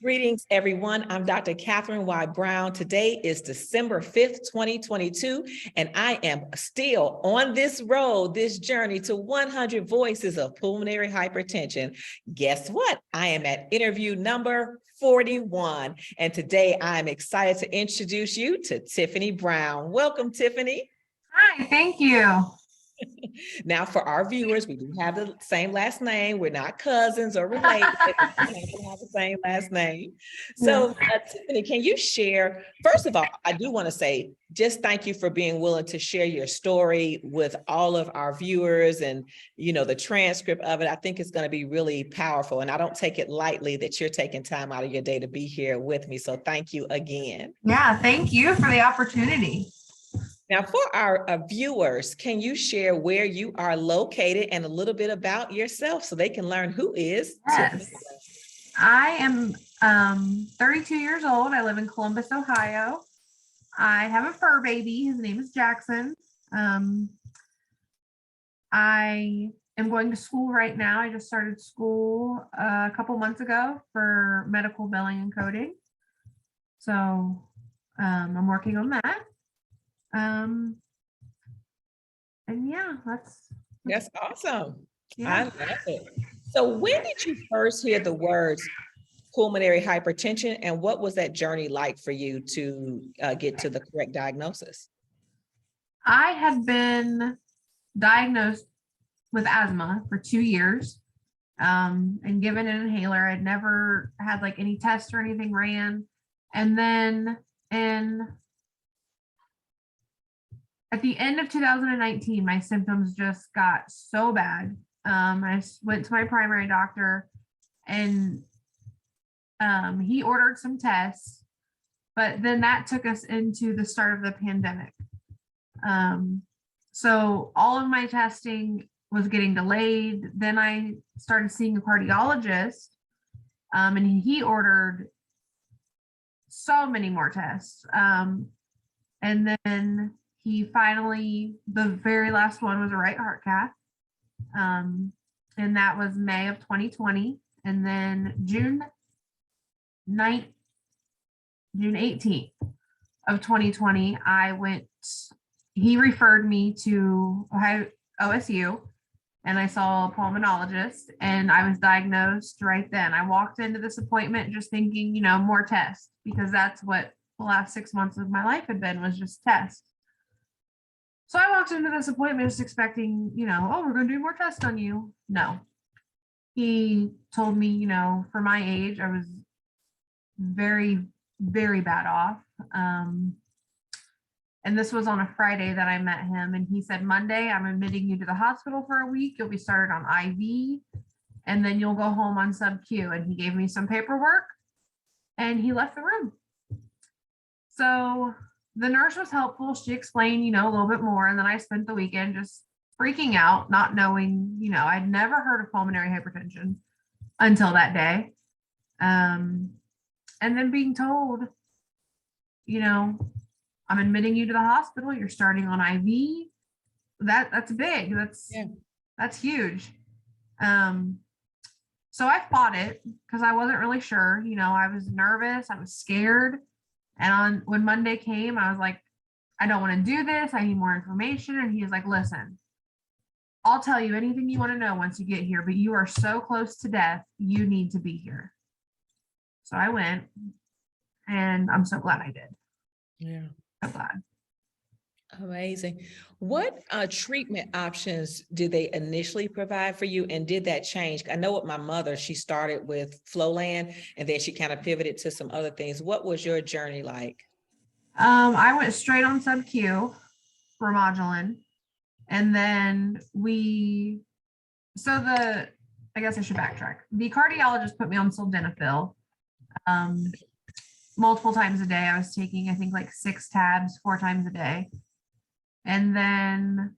Greetings, everyone. I'm Dr. Catherine Y. Brown. Today is December 5th, 2022, and I am still on this road, this journey to 100 voices of pulmonary hypertension. Guess what? I am at interview number 41, and today I'm excited to introduce you to Tiffani Brown. Welcome, Tiffani. Hi, thank you. Now, for our viewers, we do have the same last name. We're not cousins or related. We have the same last name. So, Tiffani, can you share? First of all, I do want to say just thank you for being willing to share your story with all of our viewers, and the transcript of it. I think it's going to be really powerful, and I don't take it lightly that you're taking time out of your day to be here with me. So, thank you again. Yeah, thank you for the opportunity. Now, for our viewers, can you share where you are located and a little bit about yourself so they can learn who is Tiffani? I am 32 years old. I live in Columbus, Ohio. I have a fur baby. His name is Jackson. I am going to school right now. I just started school a couple months ago for medical billing and coding. So I'm working on that. And yeah, that's awesome. Yeah. I love it. So when did you first hear the words pulmonary hypertension, and what was that journey like for you to get to the correct diagnosis? I had been diagnosed with asthma for 2 years and given an inhaler. I'd never had like any tests or anything ran. And then at the end of 2019, my symptoms just got so bad. I went to my primary doctor, and he ordered some tests, but then that took us into the start of the pandemic. So all of my testing was getting delayed. Then I started seeing a cardiologist, and he ordered so many more tests. And then he finally, the very last one was a right heart cath. And that was May of 2020. And then June 18th of 2020, he referred me to Ohio OSU, and I saw a pulmonologist, and I was diagnosed right then. I walked into this appointment just thinking, more tests, because that's what the last 6 months of my life had been, was just tests. So I walked into this appointment just expecting, oh, we're going to do more tests on you. No. He told me, for my age, I was very, very bad off. And this was on a Friday that I met him. And he said, Monday, I'm admitting you to the hospital for a week. You'll be started on IV, and then you'll go home on sub-Q. And he gave me some paperwork, and he left the room. So the nurse was helpful. She explained, a little bit more. And then I spent the weekend just freaking out, not knowing, I'd never heard of pulmonary hypertension until that day. And then being told, I'm admitting you to the hospital. You're starting on IV. That's big. That's huge. So I fought it because I wasn't really sure. I was nervous. I was scared. And when Monday came, I was like, I don't want to do this. I need more information. And he was like, listen, I'll tell you anything you want to know once you get here, but you are so close to death. You need to be here. So I went, and I'm so glad I did. Yeah. So glad. Amazing. What treatment options did they initially provide for you, and did that change? I know with my mother, she started with Flolan, and then she kind of pivoted to some other things. What was your journey like? I went straight on sub-Q Remodulin, and then I guess I should backtrack. The cardiologist put me on sildenafil multiple times a day. I was taking, I think, like 6 tabs 4 times a day. And then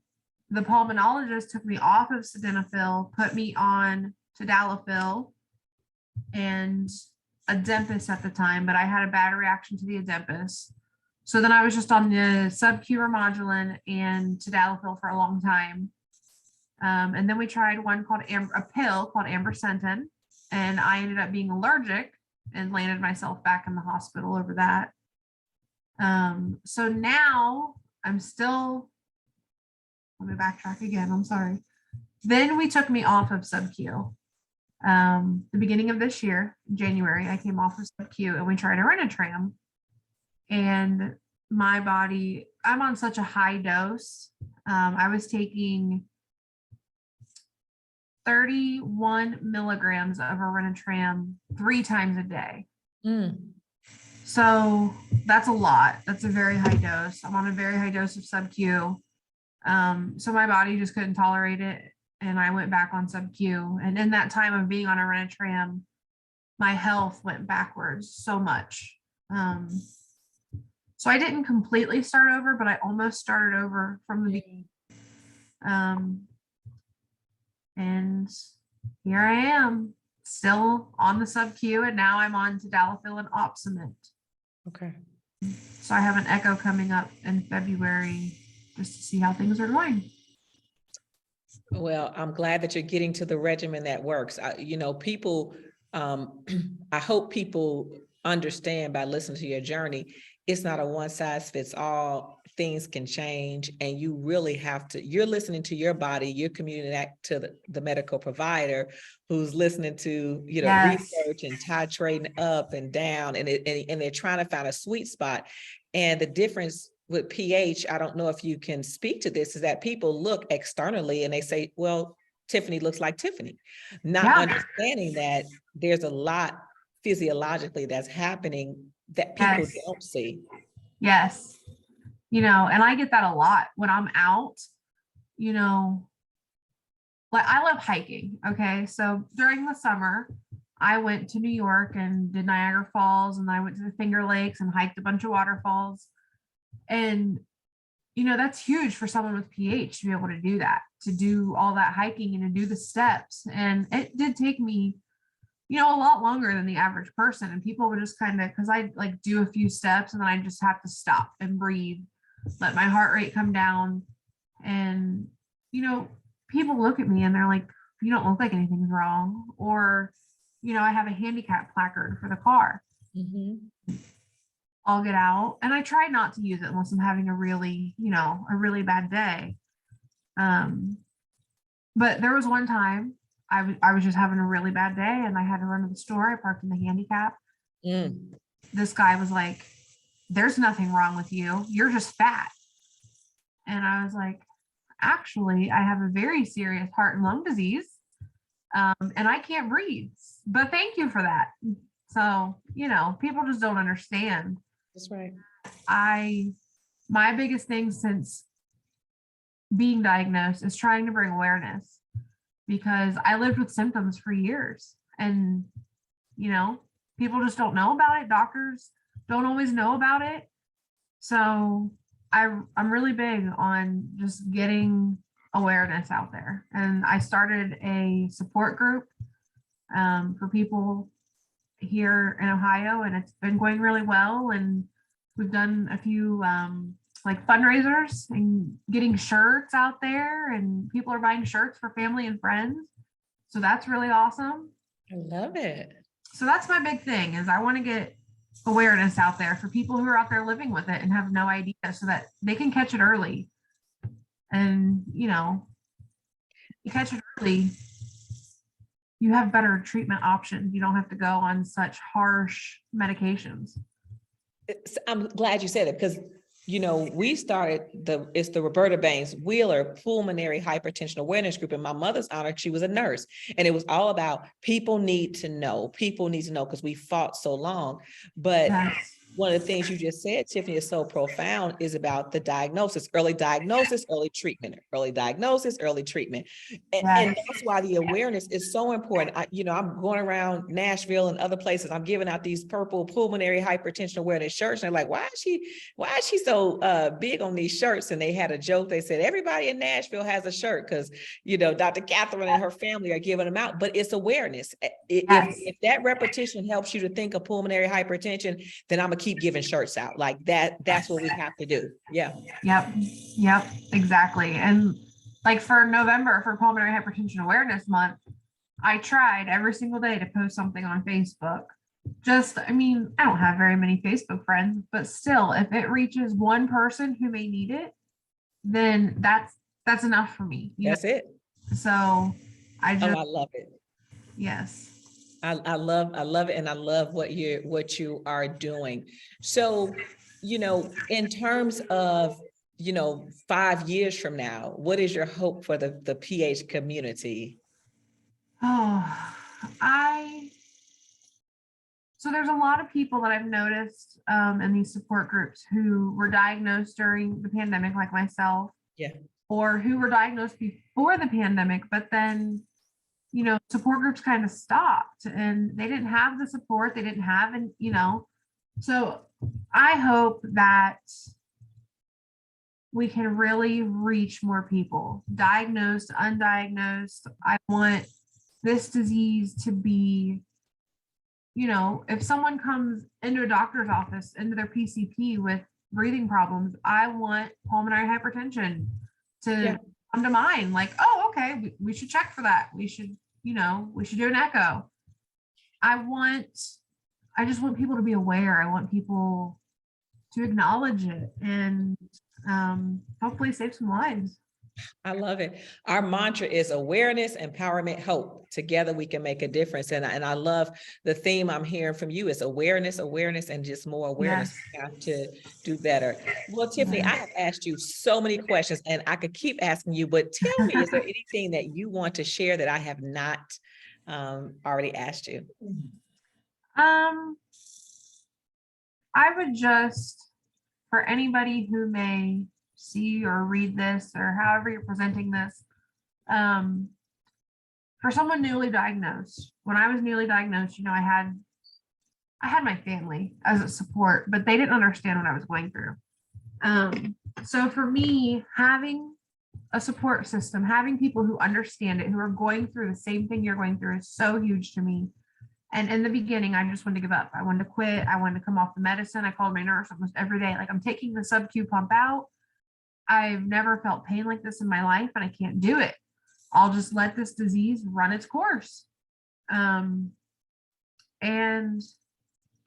the pulmonologist took me off of sildenafil, put me on tadalafil and Adempis at the time, but I had a bad reaction to the Adempis. So then I was just on the sub-Q Remodulin and tadalafil for a long time. And then we tried one called a pill called ambrisentan, and I ended up being allergic and landed myself back in the hospital over that. So now I'm still, let me backtrack again. I'm sorry. Then we took me off of sub-Q. The beginning of this year, January, I came off of sub-Q and we tried Orenitram. And my body, I'm on such a high dose. I was taking 31 milligrams of Orenitram 3 times a day. So that's a lot. That's a very high dose. I'm on a very high dose of sub-Q. So my body just couldn't tolerate it. And I went back on sub-Q. And in that time of being on Orenitram, my health went backwards so much. So I didn't completely start over, but I almost started over from the beginning. And here I am, still on the sub-Q, and now I'm on tadalafil and Opsament. Okay. So I have an echo coming up in February just to see how things are going. Well, I'm glad that you're getting to the regimen that works. People, I hope people understand by listening to your journey, it's not a one size fits all. Things can change, and you really have to, you're listening to your body, you're communicating that to the medical provider who's listening to, research and titrating up and down, and they're trying to find a sweet spot. And the difference with pH, I don't know if you can speak to this, is that people look externally and they say, well, Tiffani looks like Tiffani, not understanding that there's a lot physiologically that's happening that people don't see. Yes. And I get that a lot when I'm out, like I love hiking. Okay. So during the summer, I went to New York and did Niagara Falls, and I went to the Finger Lakes and hiked a bunch of waterfalls. And, that's huge for someone with pH to be able to do that, to do all that hiking and to do the steps. And it did take me, a lot longer than the average person. And people would just kind of, because I like do a few steps and then I just have to stop and breathe, let my heart rate come down. And, people look at me and they're like, you don't look like anything's wrong. Or, I have a handicap placard for the car. I'll get out, and I try not to use it unless I'm having a really bad day. But there was one time I was just having a really bad day and I had to run to the store. I parked in the handicap. This guy was like, there's nothing wrong with you. You're just fat. And I was like, actually, I have a very serious heart and lung disease. And I can't breathe, but thank you for that. So, people just don't understand. That's right. My biggest thing since being diagnosed is trying to bring awareness, because I lived with symptoms for years, and, people just don't know about it. Doctors don't always know about it. So I'm really big on just getting awareness out there. And I started a support group for people here in Ohio, and it's been going really well. And we've done a few like fundraisers and getting shirts out there, and people are buying shirts for family and friends. So that's really awesome. I love it. So that's my big thing, is I want to get awareness out there for people who are out there living with it and have no idea, so that they can catch it early. And, you catch it early, you have better treatment options. You don't have to go on such harsh medications. I'm glad you said it, because we started it's the Roberta Baines Wheeler Pulmonary Hypertension Awareness Group. In my mother's honor, she was a nurse, and it was all about people need to know, because we fought so long. But one of the things you just said, Tiffani, is so profound, is about the diagnosis, early diagnosis, early treatment, early diagnosis, early treatment. And that's why the awareness is so important. I'm going around Nashville and other places. I'm giving out these purple pulmonary hypertension awareness shirts. And they're like, why is she so big on these shirts? And they had a joke. They said, everybody in Nashville has a shirt because, Dr. Catherine and her family are giving them out, but it's awareness. If that repetition helps you to think of pulmonary hypertension, then I'm keep giving shirts out like that. That's what we have to do. Yeah. Yep. Exactly. And like for November, for Pulmonary Hypertension Awareness Month, I tried every single day to post something on Facebook. just, I mean, I don't have very many Facebook friends, but still, if it reaches one person who may need it, then that's enough for me, you know. That's it. So I Oh, just, I love it. yes. I love it. And I love what you are doing. So, in terms of, 5 years from now, what is your hope for the PH community? Oh, I, so there's a lot of people that I've noticed in these support groups who were diagnosed during the pandemic, like myself, Yeah. or who were diagnosed before the pandemic, but then, support groups kind of stopped and they didn't have the support, they didn't have, and, so I hope that we can really reach more people, diagnosed, undiagnosed. I want this disease to be, if someone comes into a doctor's office, into their PCP with breathing problems, I want pulmonary hypertension to come to mind. Like, oh, okay, we should check for that. We should do an echo. I just want people to be aware. I want people to acknowledge it and hopefully save some lives. I love it. Our mantra is awareness, empowerment, hope. Together we can make a difference. And I love the theme I'm hearing from you is awareness, awareness, and just more awareness. Yes. We have to do better. Well, Tiffani, I have asked you so many questions and I could keep asking you, but tell me, is there anything that you want to share that I have not already asked you? I would just, for anybody who may see or read this or however you're presenting this, for someone newly diagnosed, when I was newly diagnosed, I had my family as a support, but they didn't understand what I was going through. So for me, having a support system, having people who understand it, who are going through the same thing you're going through is so huge to me. And in the beginning, I just wanted to give up. I wanted to quit. I wanted to come off the medicine. I called my nurse almost every day. Like, I'm taking the sub-Q pump out. I've never felt pain like this in my life and I can't do it. I'll just let this disease run its course. And I'm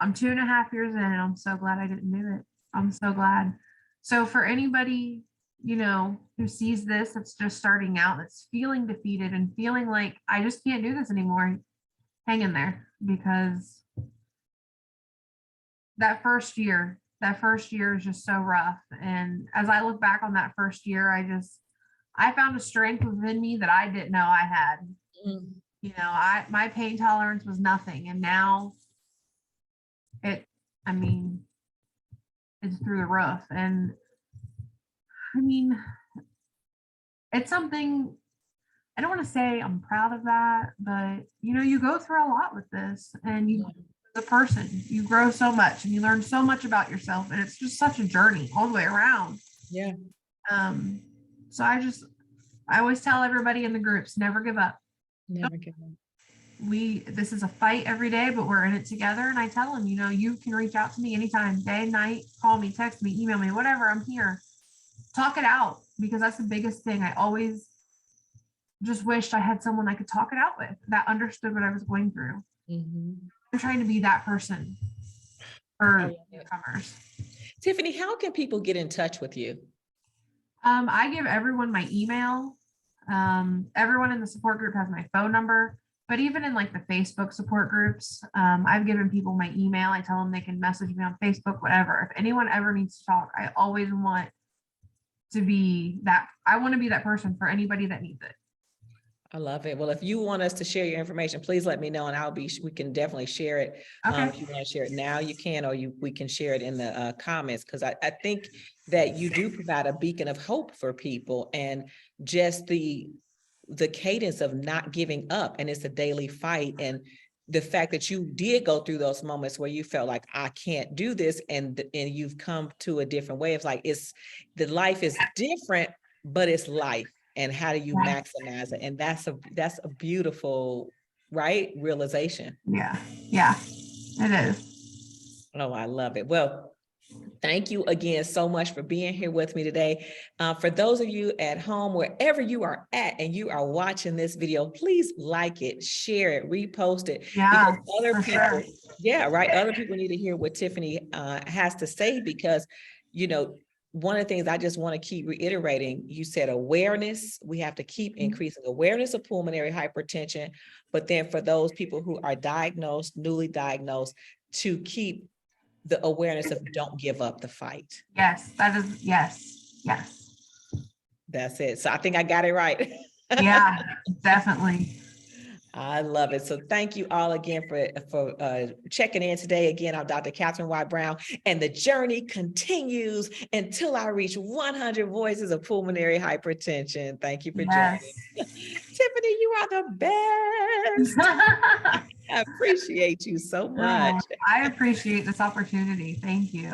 2.5 years in and I'm so glad I didn't do it. I'm so glad. So for anybody, who sees this, that's just starting out, that's feeling defeated and feeling like I just can't do this anymore, hang in there, because that first year is just so rough. And as I look back on that first year, I found a strength within me that I didn't know I had. My pain tolerance was nothing. And now it's through the roof. And it's something, I don't want to say I'm proud of that, but you go through a lot with this, and the person, you grow so much and you learn so much about yourself, and it's just such a journey all the way around. Yeah. So I always tell everybody in the groups, never give up. Never give up. This is a fight every day, but we're in it together. And I tell them, you can reach out to me anytime, day, night, call me, text me, email me, whatever. I'm here. Talk it out, because that's the biggest thing. I always just wished I had someone I could talk it out with that understood what I was going through. I'm trying to be that person for newcomers. Tiffani, how can people get in touch with you? I give everyone my email. Everyone in the support group has my phone number, but even in like the Facebook support groups, I've given people my email. I tell them they can message me on Facebook, whatever. If anyone ever needs to talk, I always want to be that. I want to be that person for anybody that needs it. I love it. Well, if you want us to share your information, please let me know, and we can definitely share it. Okay. If you want to share it now, you can, or we can share it in the comments, because I think that you do provide a beacon of hope for people, and just the cadence of not giving up, and it's a daily fight. And the fact that you did go through those moments where you felt like, I can't do this, and you've come to a different way. It's like, the life is different, but it's life. And how do you maximize it? And that's a beautiful, right, realization. Yeah, it is. Oh, I love it. Well, Thank you again so much for being here with me today. For those of you at home, wherever you are at and you are watching this video, please like it, share it, repost it, Yeah, because other for people, sure. yeah, right. Other people need to hear what Tiffani has to say, because, you know, one of the things I just want to keep reiterating, you said awareness. We have to keep increasing awareness of pulmonary hypertension, but then for those people who are diagnosed, newly diagnosed, to keep the awareness of don't give up the fight. Yes, that is, yes, yes. That's it. So I think I got it right. Yeah, definitely. I love it. So thank you all again for checking in today. Again, I'm Dr. Catherine Y. Brown, and the journey continues until I reach 100 voices of pulmonary hypertension. Thank you for joining. Yes. Tiffani, you are the best. I appreciate you so much. I appreciate this opportunity. Thank you.